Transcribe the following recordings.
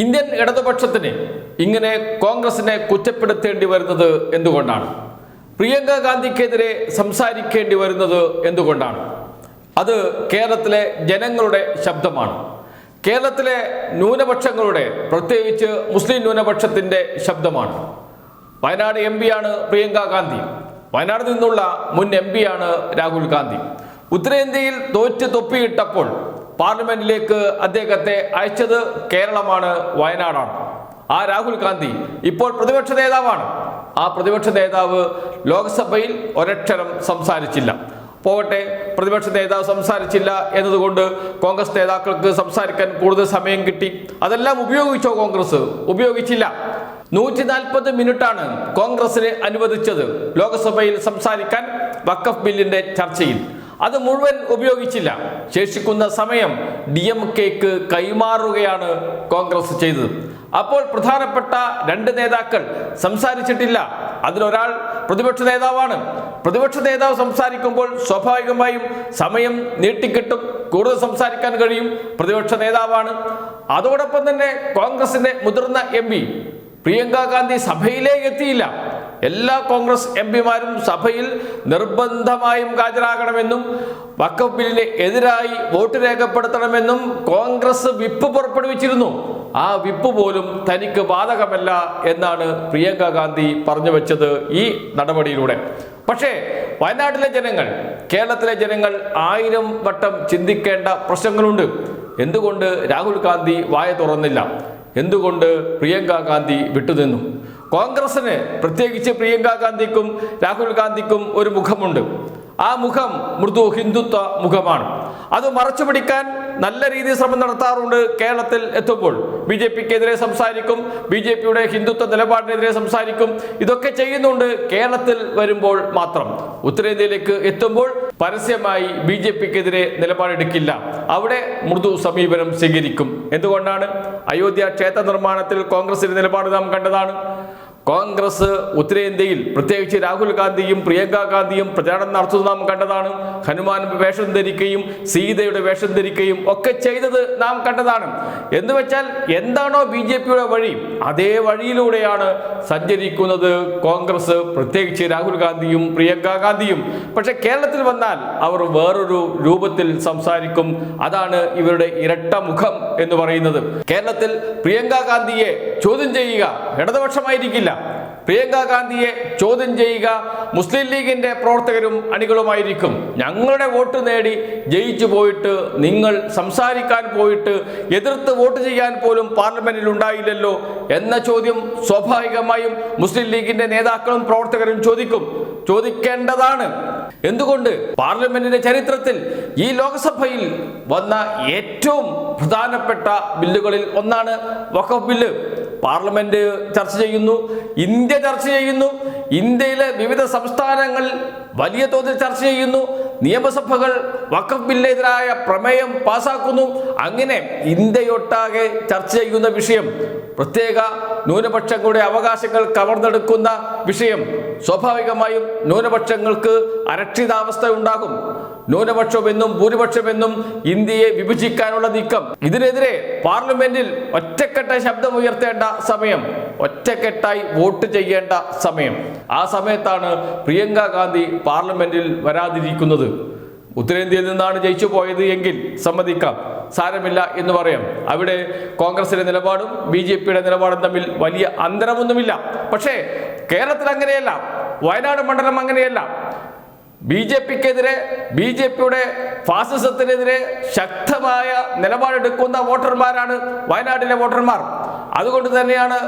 Indian ഇടതുപക്ഷത്തിന് ഇങ്ങനെ കോൺഗ്രസിനെ കുറ്റപ്പെടുത്തേണ്ടി വരുന്നത് എന്തുകൊണ്ടാണ്? പ്രിയങ്ക ഗാന്ധിക്കെതിരെ സംസാരിക്കേണ്ടി വരുന്നത് എന്തുകൊണ്ടാണ്? അത് കേരളത്തിലെ ജനങ്ങളുടെ ശബ്ദമാണ്. കേരളത്തിലെ ന്യൂനപക്ഷങ്ങളുടെ, പ്രത്യേകിച്ച് മുസ്ലിം ന്യൂനപക്ഷത്തിൻ്റെ ശബ്ദമാണ്. വയനാട് MP ആണ് പ്രിയങ്ക ഗാന്ധി. വയനാട് നിന്നുള്ള മുൻ MP ആണ് രാഹുൽ ഗാന്ധി. ഉത്തരേന്ത്യയിൽ തോറ്റ് തൊപ്പിയിട്ടപ്പോൾ പാർലമെന്റിലേക്ക് അദ്ദേഹത്തെ അയച്ചത് കേരളമാണ്, വയനാടാണ്. ആ രാഹുൽ ഗാന്ധി ഇപ്പോൾ പ്രതിപക്ഷ നേതാവാണ്. ആ പ്രതിപക്ഷ നേതാവ് ലോക്സഭയിൽ ഒരക്ഷരം സംസാരിച്ചില്ല. പോകട്ടെ, പ്രതിപക്ഷ നേതാവ് സംസാരിച്ചില്ല എന്നതുകൊണ്ട് കോൺഗ്രസ് നേതാക്കൾക്ക് സംസാരിക്കാൻ കൂടുതൽ സമയം കിട്ടി. അതെല്ലാം ഉപയോഗിച്ചോ കോൺഗ്രസ്? ഉപയോഗിച്ചില്ല. 140 മിനിറ്റാണ് കോൺഗ്രസിന് അനുവദിച്ചത് ലോക്സഭയിൽ സംസാരിക്കാൻ വഖഫ് ബില്ലിന്റെ ചർച്ചയിൽ. അത് മുഴുവൻ ഉപയോഗിച്ചില്ല. ശേഷിക്കുന്ന സമയം DMKക്ക് കൈമാറുകയാണ് കോൺഗ്രസ് ചെയ്തത്. അപ്പോൾ പ്രധാനപ്പെട്ട 2 നേതാക്കൾ സംസാരിച്ചിട്ടില്ല. അതിലൊരാൾ പ്രതിപക്ഷ നേതാവാണ്. പ്രതിപക്ഷ നേതാവ് സംസാരിക്കുമ്പോൾ സ്വാഭാവികമായും സമയം നീട്ടിക്കിട്ടും, കൂടുതൽ സംസാരിക്കാൻ കഴിയും. പ്രതിപക്ഷ നേതാവാണ്. അതോടൊപ്പം തന്നെ കോൺഗ്രസിന്റെ മുതിർന്ന MP പ്രിയങ്ക ഗാന്ധി സഭയിലേക്ക് എത്തിയില്ല. എല്ലാ കോൺഗ്രസ് MPമാരും സഭയിൽ നിർബന്ധമായും ഹാജരാകണമെന്നും വഖഫ് ബില്ലിന് എതിരായി വോട്ട് രേഖപ്പെടുത്തണമെന്നും കോൺഗ്രസ് വിപ്പ് പുറപ്പെടുവിച്ചിരുന്നു. ആ വിപ്പ് പോലും തനിക്ക് ബാധകമല്ല എന്നാണ് പ്രിയങ്ക ഗാന്ധി പറഞ്ഞു വെച്ചത് ഈ നടപടിയിലൂടെ. പക്ഷേ വയനാട്ടിലെ ജനങ്ങൾ, കേരളത്തിലെ ജനങ്ങൾ 1000 വട്ടം ചിന്തിക്കേണ്ട പ്രശ്നങ്ങളുണ്ട്. എന്തുകൊണ്ട് രാഹുൽ ഗാന്ധി വായ തുറന്നില്ല? എന്തുകൊണ്ട് പ്രിയങ്ക ഗാന്ധി വിട്ടുനിന്നു? കോൺഗ്രസിന്, പ്രത്യേകിച്ച് പ്രിയങ്ക ഗാന്ധിക്കും രാഹുൽ ഗാന്ധിക്കും ഒരു മുഖമുണ്ട്. ആ മുഖം മൃദു ഹിന്ദുത്വ മുഖമാണ്. അത് മറച്ചു പിടിക്കാൻ നല്ല രീതിയിൽ ശ്രമം നടത്താറുണ്ട്. കേരളത്തിൽ എത്തുമ്പോൾ BJPക്കെതിരെ സംസാരിക്കും, BJPയുടെ ഹിന്ദുത്വ നിലപാടിനെതിരെ സംസാരിക്കും. ഇതൊക്കെ ചെയ്യുന്നുണ്ട് കേരളത്തിൽ വരുമ്പോൾ മാത്രം. ഉത്തരേന്ത്യയിലേക്ക് എത്തുമ്പോൾ പരസ്യമായി BJPക്കെതിരെ നിലപാടെടുക്കില്ല. അവിടെ മൃദു സമീപനം സ്വീകരിക്കും. എന്തുകൊണ്ടാണ്? അയോധ്യ ക്ഷേത്ര നിർമ്മാണത്തിൽ കോൺഗ്രസിന്റെ നിലപാട് നാം കണ്ടതാണ്. കോൺഗ്രസ് ഉത്തരേന്ത്യയിൽ, പ്രത്യേകിച്ച് രാഹുൽ ഗാന്ധിയും പ്രിയങ്ക ഗാന്ധിയും പ്രചാരണം നടത്തുന്നത് നാം കണ്ടതാണ്. ഹനുമാൻ വേഷം ധരിക്കുകയും സീതയുടെ വേഷം ധരിക്കുകയും ഒക്കെ ചെയ്തത് നാം കണ്ടതാണ്. എന്ന് വെച്ചാൽ എന്താണോ BJPയുടെ വഴി, അതേ വഴിയിലൂടെയാണ് സഞ്ചരിക്കുന്നത് കോൺഗ്രസ്, പ്രത്യേകിച്ച് രാഹുൽ ഗാന്ധിയും പ്രിയങ്ക ഗാന്ധിയും. പക്ഷെ കേരളത്തിൽ വന്നാൽ അവർ വേറൊരു രൂപത്തിൽ സംസാരിക്കും. അതാണ് ഇവരുടെ ഇരട്ട മുഖം എന്ന് പറയുന്നത്. കേരളത്തിൽ പ്രിയങ്ക ഗാന്ധിയെ ചോദ്യം ചെയ്യുക ഇടതുപക്ഷമായിരിക്കില്ല. പ്രിയങ്ക ഗാന്ധിയെ ചോദ്യം ചെയ്യുക മുസ്ലിം ലീഗിന്റെ പ്രവർത്തകരും അണികളുമായിരിക്കും. ഞങ്ങളുടെ വോട്ട് നേടി ജയിച്ചു പോയിട്ട് നിങ്ങൾ സംസാരിക്കാൻ പോയിട്ട് എതിർത്ത് വോട്ട് ചെയ്യാൻ പോലും പാർലമെന്റിൽ ഉണ്ടായില്ലല്ലോ എന്ന ചോദ്യം സ്വാഭാവികമായും മുസ്ലിം ലീഗിന്റെ നേതാക്കളും പ്രവർത്തകരും ചോദിക്കേണ്ടതാണ്. എന്തുകൊണ്ട്? പാർലമെന്റിന്റെ ചരിത്രത്തിൽ ഈ ലോക്സഭയിൽ വന്ന ഏറ്റവും പ്രധാനപ്പെട്ട ബില്ലുകളിൽ ഒന്നാണ് വഖഫ് ബില്ല്. പാർലമെന്റ് ചർച്ച ചെയ്യുന്നു, ഇന്ത്യ ചർച്ച ചെയ്യുന്നു, ഇന്ത്യയിലെ വിവിധ സംസ്ഥാനങ്ങൾ വലിയ തോതിൽ ചർച്ച ചെയ്യുന്നു, നിയമസഭകൾ വഖഫ് ബില്ലിനെതിരായ പ്രമേയം പാസാക്കുന്നു. അങ്ങനെ ഇന്ത്യയൊട്ടാകെ ചർച്ച ചെയ്യുന്ന വിഷയം, പ്രത്യേക ന്യൂനപക്ഷങ്ങളുടെ അവകാശങ്ങൾ കവർന്നെടുക്കുന്ന വിഷയം. സ്വാഭാവികമായും ന്യൂനപക്ഷങ്ങൾക്ക് അരക്ഷിതാവസ്ഥ ഉണ്ടാകും. ന്യൂനപക്ഷമെന്നും ഭൂരിപക്ഷമെന്നും ഇന്ത്യയെ വിഭജിക്കാനുള്ള നീക്കം, ഇതിനെതിരെ പാർലമെന്റിൽ ഒറ്റക്കെട്ടായി ശബ്ദമുയർത്തേണ്ട സമയം, ഒറ്റക്കെട്ടായി വോട്ട് ചെയ്യേണ്ട സമയം. ആ സമയത്താണ് പ്രിയങ്ക ഗാന്ധി പാർലമെന്റിൽ വരാതിരിക്കുന്നത്. ഉത്തരേന്ത്യയിൽ നിന്നാണ് ജയിച്ചു പോയത് എങ്കിൽ സമ്മതിക്കാം, സാരമില്ല എന്ന് പറയാം. അവിടെ കോൺഗ്രസിന്റെ നിലപാടും BJPയുടെ നിലപാടും തമ്മിൽ വലിയ അന്തരമൊന്നുമില്ല. പക്ഷേ കേരളത്തിൽ അങ്ങനെയല്ല, വയനാട് മണ്ഡലം അങ്ങനെയല്ല. BJPക്കെതിരെ, BJPയുടെ ഫാസിസത്തിനെതിരെ ശക്തമായ നിലപാടെടുക്കുന്ന വോട്ടർമാരാണ് വയനാട്ടിലെ വോട്ടർമാർ. അതുകൊണ്ട് തന്നെയാണ്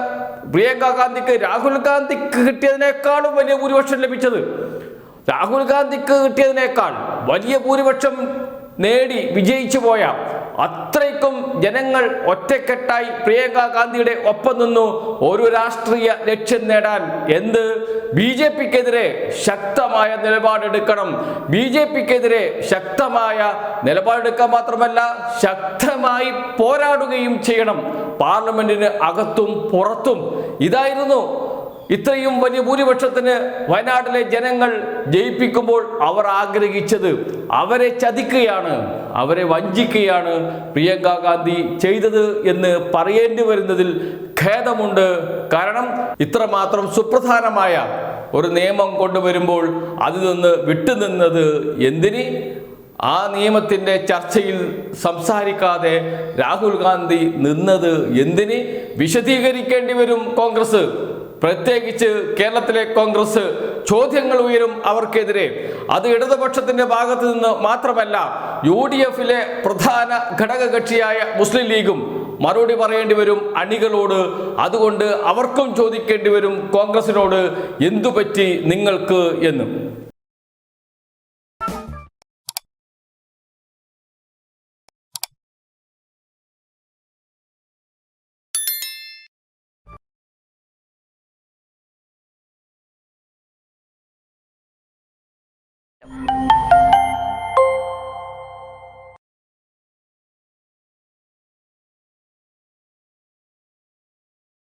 പ്രിയങ്ക ഗാന്ധിക്ക് രാഹുൽ ഗാന്ധിക്ക് കിട്ടിയതിനേക്കാളും വലിയ ഭൂരിപക്ഷം ലഭിച്ചത്. രാഹുൽ ഗാന്ധിക്ക് കിട്ടിയതിനേക്കാൾ വലിയ ഭൂരിപക്ഷം നേടി വിജയിച്ചു പോയ അത്രയ്ക്കും ജനങ്ങൾ ഒറ്റക്കെട്ടായി പ്രിയങ്ക ഗാന്ധിയുടെ ഒപ്പം നിന്നു ഒരു രാഷ്ട്രീയ ലക്ഷ്യം നേടാൻ. എന്ത്? BJPക്കെതിരെ ശക്തമായ നിലപാടെടുക്കണം. BJPക്കെതിരെ ശക്തമായ നിലപാടെടുക്കാൻ മാത്രമല്ല, ശക്തമായി പോരാടുകയും ചെയ്യണം, പാർലമെന്റിന് അകത്തും പുറത്തും. ഇതായിരുന്നു ഇത്രയും വലിയ ഭൂരിപക്ഷത്തിന് വയനാട്ടിലെ ജനങ്ങൾ ജയിപ്പിക്കുമ്പോൾ അവർ ആഗ്രഹിച്ചത്, അവരെ ചതിക്കുകയാണ്, അവരെ വഞ്ചിക്കുകയാണ് പ്രിയങ്ക ഗാന്ധി ചെയ്തത് എന്ന് പറയേണ്ടി വരുന്നതിൽ ഖേദമുണ്ട്. കാരണം ഇത്രമാത്രം സുപ്രധാനമായ ഒരു നിയമം കൊണ്ടുവരുമ്പോൾ അതിൽ നിന്ന് വിട്ടുനിന്നത് എന്തിന്? ആ നിയമത്തിൻ്റെ ചർച്ചയിൽ സംസാരിക്കാതെ രാഹുൽ ഗാന്ധി നിന്നത് എന്തിന്? വിശദീകരിക്കേണ്ടി വരും കോൺഗ്രസ്, പ്രത്യേകിച്ച് കേരളത്തിലെ കോൺഗ്രസ്. ചോദ്യങ്ങൾ ഉയരും അവർക്കെതിരെ. അത് ഇടതുപക്ഷത്തിന്റെ ഭാഗത്ത് നിന്ന് മാത്രമല്ല, UDFിലെ പ്രധാന ഘടകകക്ഷിയായ മുസ്ലിം ലീഗും മറുപടി പറയേണ്ടി വരും അണികളോട്. അതുകൊണ്ട് അവർക്കും ചോദിക്കേണ്ടി വരും കോൺഗ്രസിനോട്, എന്തുപറ്റി നിങ്ങൾക്ക് എന്നും.